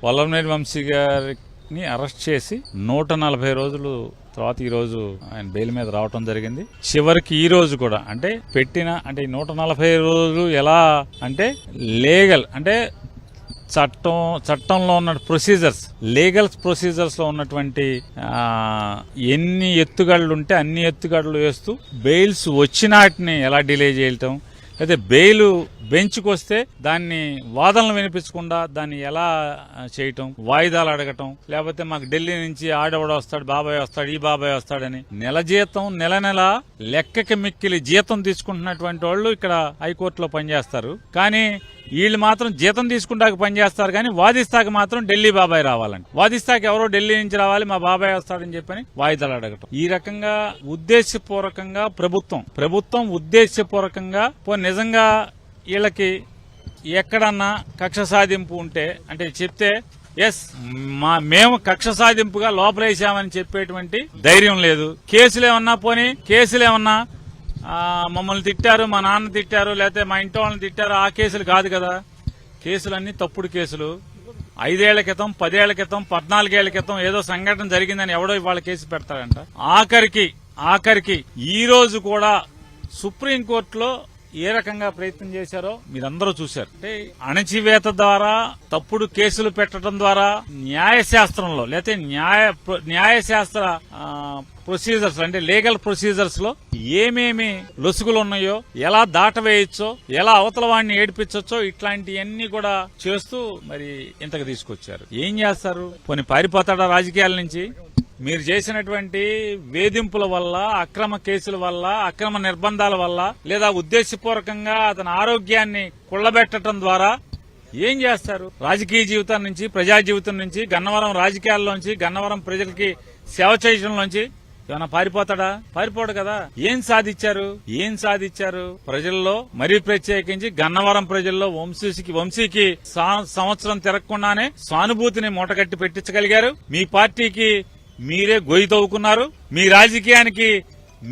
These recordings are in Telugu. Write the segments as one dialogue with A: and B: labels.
A: వల్లభనేని వంశీ గారిని అరెస్ట్ చేసి 140 రోజులు తర్వాత ఈ రోజు ఆయన బెయిల్ మీద రావటం జరిగింది. చివరికి ఈ రోజు కూడా అంటే 140 రోజులు ఎలా అంటే లీగల్ అంటే చట్టంలో ఉన్న ప్రొసీజర్స్, లీగల్ ప్రొసీజర్స్ లో ఉన్నటువంటి ఎన్ని ఎత్తుగడలు ఉంటే అన్ని ఎత్తుగడలు వేస్తూ బెయిల్స్ వచ్చినాటిని ఎలా డిలే చేయటం, అయితే బెయిల్ బెంచ్కి వస్తే దాన్ని వాదనలు వినిపించకుండా దాన్ని ఎలా చేయటం, వాయిదాలు అడగటం, లేకపోతే మాకు ఢిల్లీ నుంచి ఆడవడ వస్తాడు, బాబాయ్ వస్తాడు, ఈ బాబాయ్ వస్తాడని నెల జీతం నెల లెక్కకి మిక్కిలి జీతం తీసుకుంటున్నటువంటి వాళ్ళు ఇక్కడ హైకోర్టులో పనిచేస్తారు. కానీ వీళ్ళు మాత్రం జీతం తీసుకుంటాక పనిచేస్తారు, కానీ వాదిస్తాక మాత్రం ఢిల్లీ బాబాయ్ రావాలండి. వాదిస్తాక ఎవరో ఢిల్లీ నుంచి రావాలి, మా బాబాయ్ వస్తాడని చెప్పని వాయిదాలు అడగటం. ఈ రకంగా ఉద్దేశపూర్వకంగా ప్రభుత్వం ఉద్దేశపూర్వకంగా నిజంగా వీళ్ళకి ఎక్కడన్నా కక్ష సాధింపు ఉంటే అంటే చెప్తే ఎస్ మేము కక్ష సాధింపుగా లోపలేసామని చెప్పేటువంటి ధైర్యం లేదు. కేసులేమన్నా మమ్మల్ని తిట్టారు, మా నాన్న తిట్టారు, లేకపోతే మా ఇంటి వాళ్ళని తిట్టారు, ఆ కేసులు కాదు కదా. కేసులన్నీ తప్పుడు కేసులు. 5 ఏళ్ల క్రితం, 10 ఏళ్ల క్రితం, 14 ఏళ్ల క్రితం ఏదో సంఘటన జరిగిందని ఎవడో ఇవాళ కేసు పెడతాడంట. ఆఖరికి ఈ రోజు కూడా సుప్రీంకోర్టులో ఏ రకంగా ప్రయత్నం చేశారో మీరందరూ చూశారు. అంటే అణచివేత ద్వారా, తప్పుడు కేసులు పెట్టడం ద్వారా న్యాయశాస్త్రంలో లేకపోతే న్యాయశాస్త్ర ప్రొసీజర్స్ అంటే లీగల్ ప్రొసీజర్స్ లో ఏమేమి లొసుగులు ఉన్నాయో, ఎలా దాటవేయచ్చో, ఎలా అవతల వాడిని ఏడిపించొచ్చో ఇట్లాంటివన్నీ కూడా చేస్తూ మరి ఇంతకు తీసుకొచ్చారు. ఏం చేస్తారు? పోనీ పారిపోతాడా రాజకీయాల నుంచి? మీరు చేసినటువంటి వేధింపుల వల్ల, అక్రమ కేసుల వల్ల, అక్రమ నిర్బంధాల వల్ల, లేదా ఉద్దేశపూర్వకంగా అతని ఆరోగ్యాన్ని కుళ్లబెట్టడం ద్వారా ఏం చేస్తారు? రాజకీయ జీవితం నుంచి, ప్రజా జీవితం నుంచి, గన్నవరం రాజకీయాల్లోంచి, గన్నవరం ప్రజలకి సేవ చేయడంలోంచి ఏమన్నా పారిపోతాడా? పారిపోడు కదా. ఏం సాధించారు ప్రజల్లో, మరీ ప్రత్యేకించి గన్నవరం ప్రజల్లో వంశీకి సంవత్సరం తిరగకుండానే సానుభూతిని మూటగట్టి పెట్టించగలిగారు. మీ పార్టీకి మీరే గొయ్యి తవ్వుకున్నారు, మీ రాజకీయానికి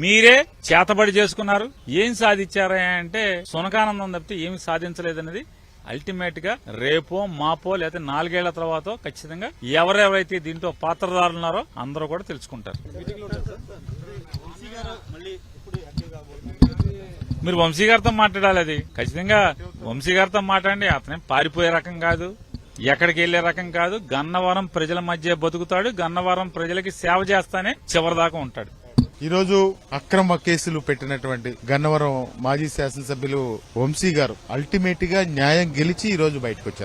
A: మీరే చేతబడి చేసుకున్నారు. ఏం సాధించారా అంటే సునకానందం తప్పితే ఏమి సాధించలేదన్నది అల్టిమేట్ గా రేపో మాపో లేదా 4 ఏళ్ల తర్వాత ఖచ్చితంగా ఎవరెవరైతే దీంట్లో పాత్రదారులున్నారో అందరూ కూడా తెలుసుకుంటారు. మీరు వంశీ గారితో మాట్లాడాలి. అది ఖచ్చితంగా వంశీ గారితో మాట్లాడండి. అతనే పారిపోయే రకం కాదు, ఎక్కడికి వెళ్లే రకం కాదు. గన్నవరం ప్రజల మధ్య బతుకుతాడు, గన్నవరం ప్రజలకి సేవ చేస్తానే చివరిదాకా ఉంటాడు.
B: ఈరోజు అక్రమ కేసులు పెట్టినటువంటి గన్నవరం మాజీ శాసనసభ్యులు వంశీ గారు అల్టిమేట్ గా న్యాయం గెలిచి ఈ రోజు బయటకు వచ్చారు.